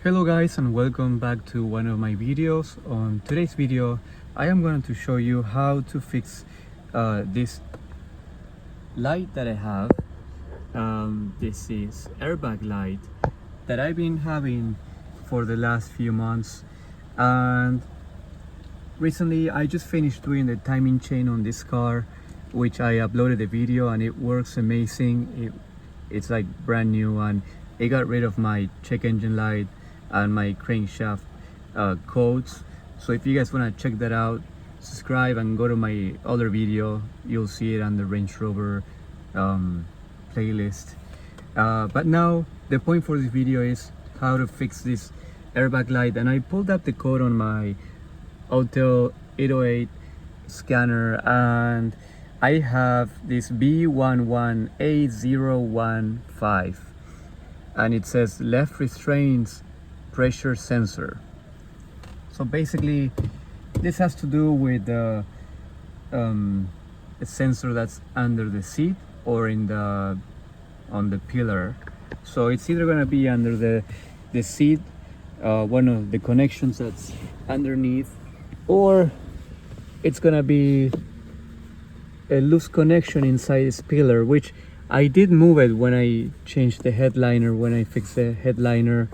Hello guys, and welcome back to one of my videos. On today's video I am going to show you how to fix this light that I have. This is airbag light that I've been having for the last few months, and recently I just finished doing the timing chain on this car, which I uploaded the video and it works amazing. It's like brand new, and it got rid of my check engine light and my crankshaft codes. So if you guys want to check that out, subscribe and go to my other video. You'll see it on the Range Rover playlist. But now the point for this video is how to fix this airbag light, and I pulled up the code on my Autel 808 scanner, and I have this B11A0-15, and it says left restraints pressure sensor. So basically this has to do with a sensor that's under the seat or on the pillar. So it's either going to be under the seat, one of the connections that's underneath, or it's going to be a loose connection inside this pillar, which I did move it when I changed the headliner, when I fixed the headliner.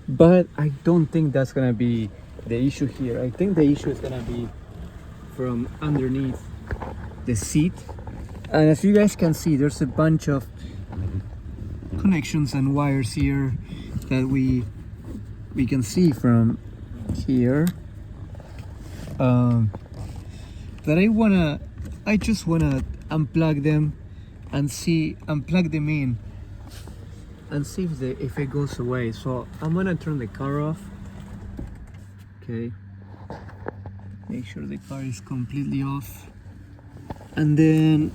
But I don't think that's gonna be the issue here. I think the issue is gonna be from underneath the seat. And as you guys can see, there's a bunch of connections and wires here that we can see from here. That I just wanna unplug them and unplug them in and see if it goes away. So I'm gonna turn the car off. Okay, make sure the car is completely off, and then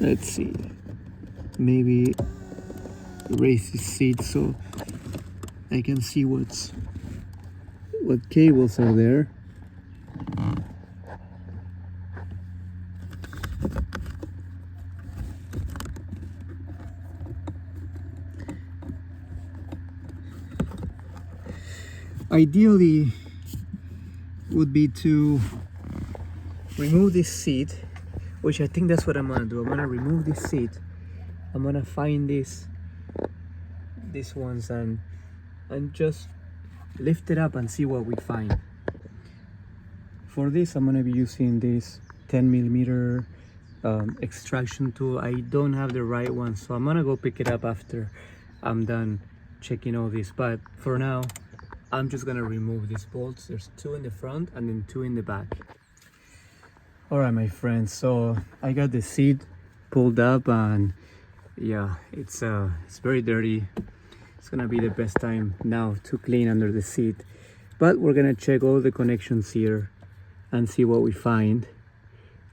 let's see, maybe raise the seat so I can see what cables are there. Ideally would be to remove this seat, which I think that's what I'm gonna do. I'm gonna remove this seat. I'm gonna find these ones and just lift it up and see what we find. For this I'm gonna be using this 10mm extraction tool. I don't have the right one, so I'm gonna go pick it up after I'm done checking all this, but for now I'm just gonna remove these bolts. There's two in the front and then two in the back. All right, my friends, so I got the seat pulled up, and yeah, it's very dirty. It's gonna be the best time now to clean under the seat, but we're gonna check all the connections here and see what we find.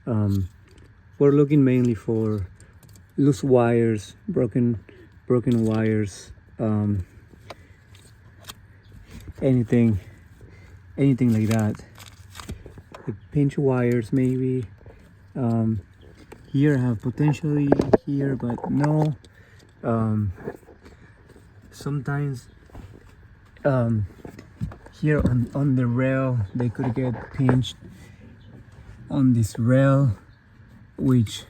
We're looking mainly for loose wires, broken wires, anything like that, like pinch wires maybe. Here I have potentially here, but no. Sometimes here on the rail they could get pinched on this rail, which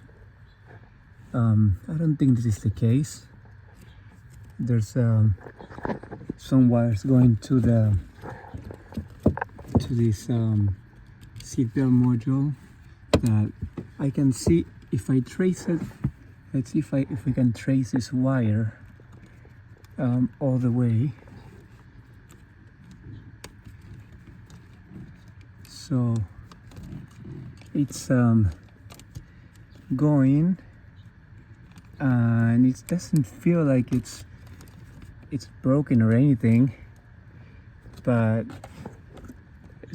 I don't think this is the case. There's some wires going to this seatbelt module that I can see if I trace it. Let's see if we can trace this wire all the way. So it's going, and it doesn't feel like it's broken or anything, but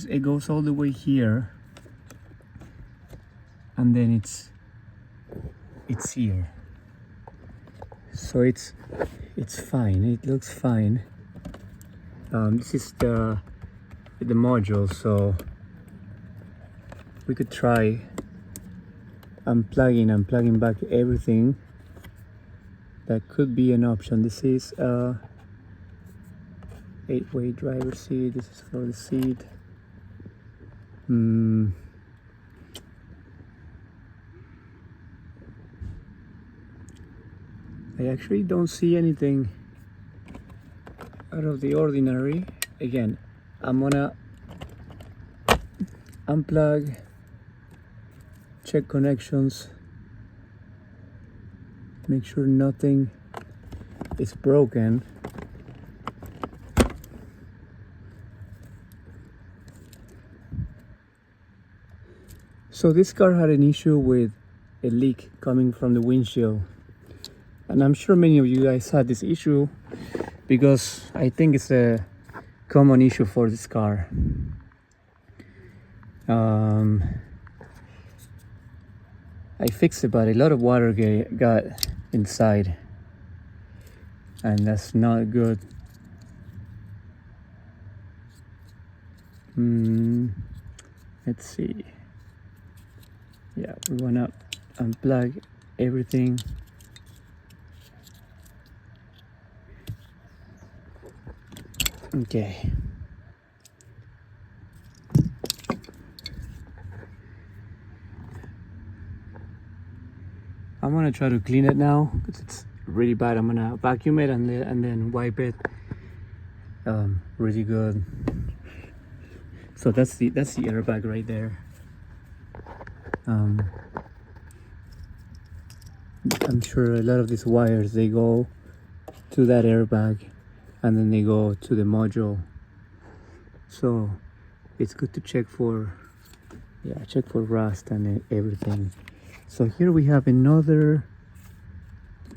it goes all the way here, and then it's here. So it's fine. It looks fine. This is the module, so we could try unplugging back everything. That could be an option. This is 8-way driver seat. This is for the seat. I actually don't see anything out of the ordinary. Again, I'm gonna unplug, check connections, make sure nothing is broken. So this car had an issue with a leak coming from the windshield, and I'm sure many of you guys had this issue because I think it's a common issue for this car. I fixed it, but a lot of water got inside, and that's not good. Let's see. Yeah, we wanna unplug everything. Okay. I'm gonna try to clean it now because it's really bad. I'm gonna vacuum it and then wipe it really good. So that's the airbag right there. I'm sure a lot of these wires, they go to that airbag and then they go to the module. So it's good to check for rust and everything. So here we have another,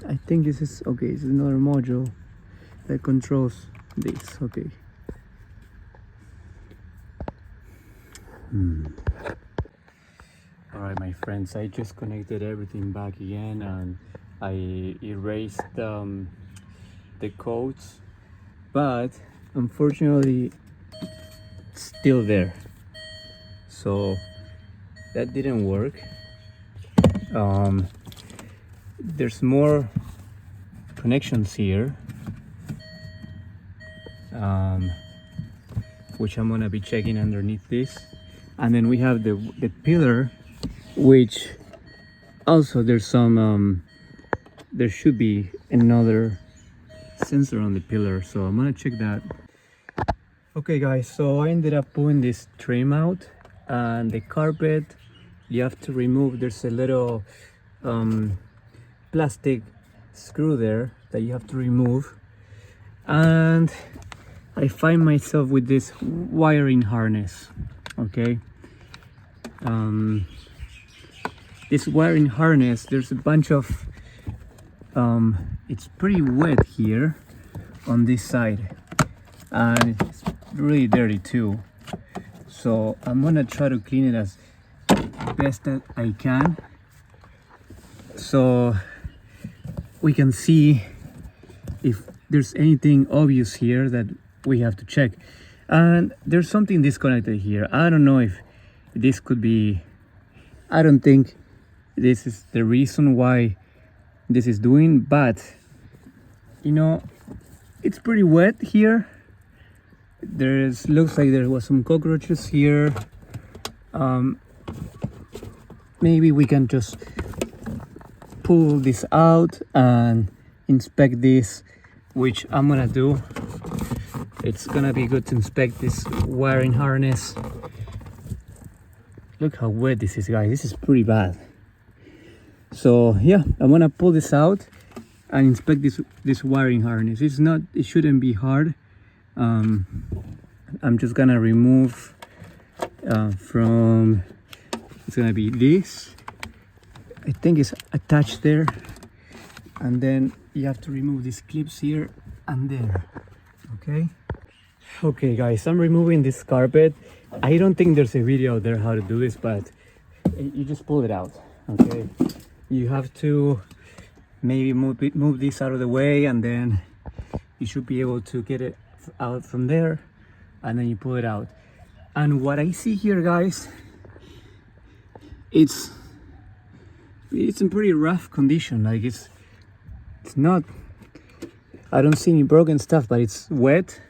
I think this is okay, this is another module that controls this. Okay. Alright, my friends, I just connected everything back again and I erased the codes, but unfortunately it's still there, so that didn't work. There's more connections here, which I'm gonna be checking underneath this, and then we have the pillar, which also there's some there should be another sensor on the pillar, so I'm gonna check that. Okay guys, so I ended up pulling this trim out, and the carpet you have to remove. There's a little plastic screw there that you have to remove, and I find myself with this wiring harness. Okay, this wiring harness, there's a bunch of it's pretty wet here on this side, and it's really dirty too, so I'm gonna try to clean it as best that I can so we can see if there's anything obvious here that we have to check. And there's something disconnected here. I don't know if this could be, I don't think this is the reason why this is doing, but you know, it's pretty wet here. Looks like there was some cockroaches here. Maybe we can just pull this out and inspect this, which I'm gonna do. It's gonna be good to inspect this wiring harness. Look how wet this is, guys. This is pretty bad. So yeah, I'm gonna pull this out and inspect this wiring harness. It shouldn't be hard. I'm just gonna remove from, it's gonna be this, I think it's attached there, and then you have to remove these clips here and there. Okay guys, I'm removing this carpet. I don't think there's a video out there how to do this, but you just pull it out. Okay, you have to maybe move this out of the way, and then you should be able to get it out from there, and then you pull it out. And what I see here, guys, it's in pretty rough condition. Like it's not, I don't see any broken stuff, but it's wet.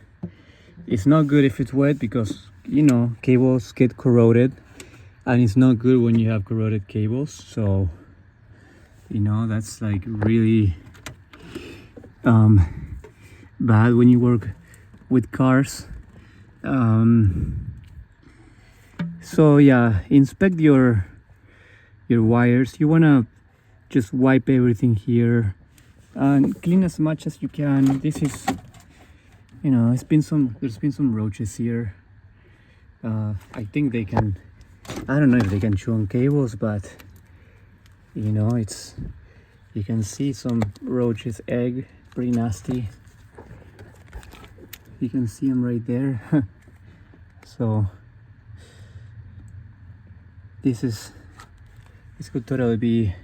It's not good if it's wet because, you know, cables get corroded, and it's not good when you have corroded cables. So, you know, that's like really bad when you work with cars. So yeah, inspect your wires. You want to just wipe everything here and clean as much as you can. This is, you know, there's been some roaches here. I think they can, I don't know if they can chew on cables, but you know, you can see some roaches egg, pretty nasty. You can see them right there. So this could totally be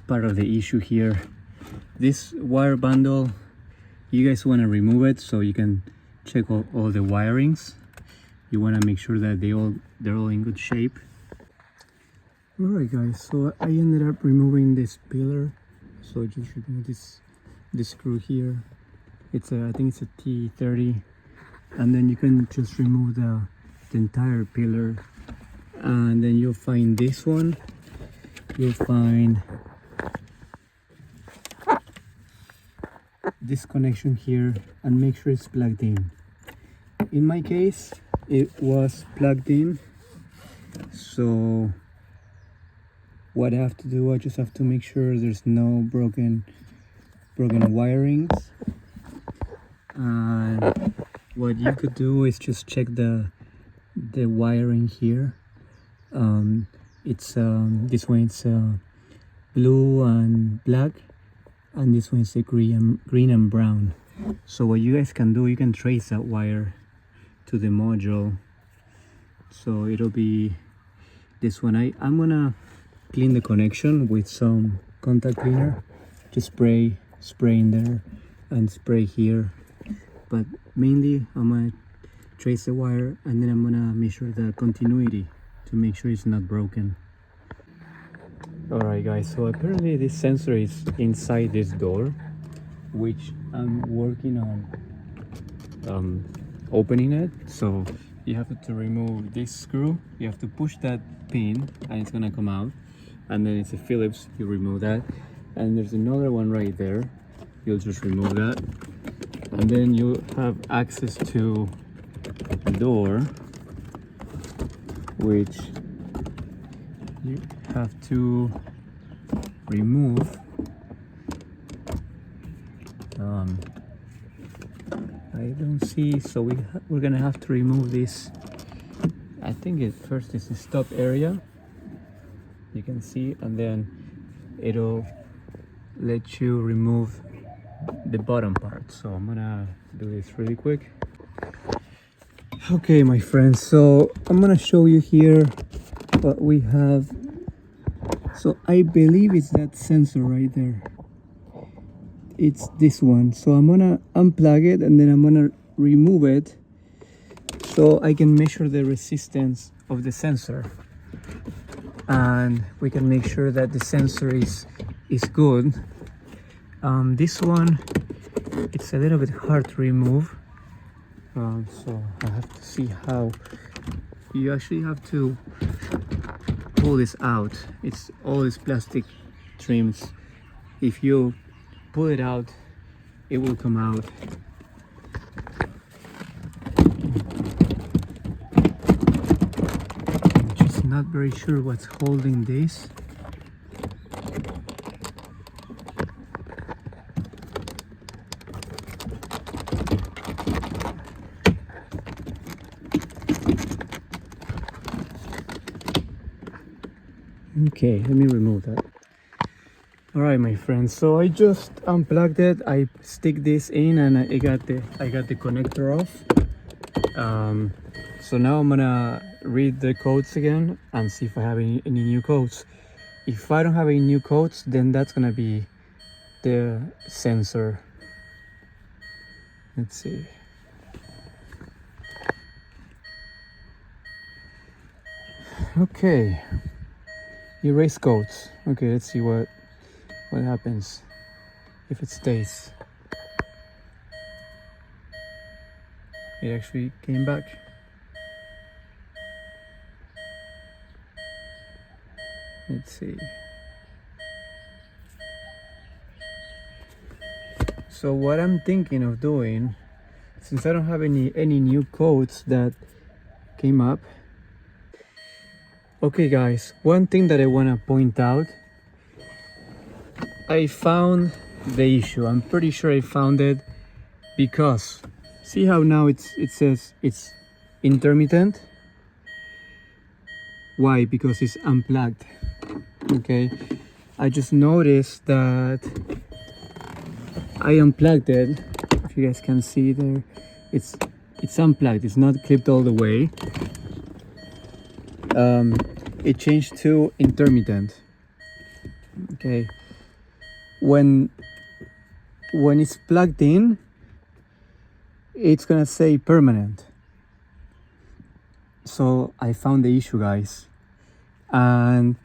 part of the issue here. This wire bundle, you guys want to remove it so you can check all the wirings. You want to make sure that they're all in good shape. Alright guys, so I ended up removing this pillar. So just remove this screw here. It's I think it's a T30, and then you can just remove the entire pillar, and then you'll find this one. You'll find this connection here, and make sure it's plugged in. In my case, it was plugged in. So what I have to do, I just have to make sure there's no broken wirings. And what you could do is just check the wiring here. It's this one, it's blue and black, and this one is the green and brown. So what you guys can do, you can trace that wire to the module. So it'll be this one. I'm gonna clean the connection with some contact cleaner. Just spray in there and spray here, but mainly I'm gonna trace the wire, and then I'm gonna measure the continuity to make sure it's not broken. Alright guys, so apparently this sensor is inside this door, which I'm working on opening it. So you have to remove this screw, you have to push that pin and it's gonna come out, and then it's a Phillips, you remove that, and there's another one right there, you'll just remove that, and then you have access to the door, which you have to remove. I don't see, so we're gonna have to remove this. I think it first is the stop area, you can see, and then it'll let you remove the bottom part. So I'm gonna do this really quick. Okay my friends, so I'm gonna show you here what we have. So I believe it's that sensor right there. It's this one. So I'm gonna unplug it, and then I'm gonna remove it so I can measure the resistance of the sensor, and we can make sure that the sensor is good. This one, it's a little bit hard to remove, so I have to see how. You actually have to pull this out. It's all these plastic trims. If you pull it out, it will come out. I'm just not very sure what's holding this. Okay, let me remove that. All right my friends, so I just unplugged it. I stick this in, and I got the connector off. So now I'm gonna read the codes again and see if I have any new codes. If I don't have any new codes, then that's gonna be the sensor. Let's see. Okay, erase codes. Okay, let's see what happens if it stays. It actually came back. Let's see. So what I'm thinking of doing, since I don't have any new codes that came up. Okay guys, one thing that I want to point out, I found the issue. I'm pretty sure I found it because see how now it says it's intermittent. Why? Because it's unplugged. Okay, I just noticed that I unplugged it. If you guys can see there, it's unplugged. It's not clipped all the way. It changed to intermittent. Okay, when it's plugged in, it's gonna say permanent. So I found the issue, guys, and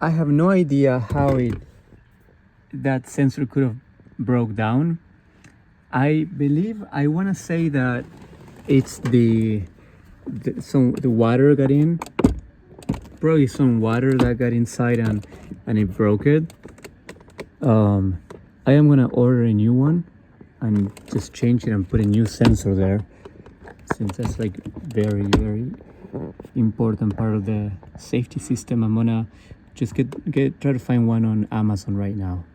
I have no idea how that sensor could have broke down. I believe, I want to say that it's the water got in, probably some water that got inside and it broke it. I am gonna order a new one and just change it and put a new sensor there, since that's like very important part of the safety system. I'm gonna just try to find one on Amazon right now.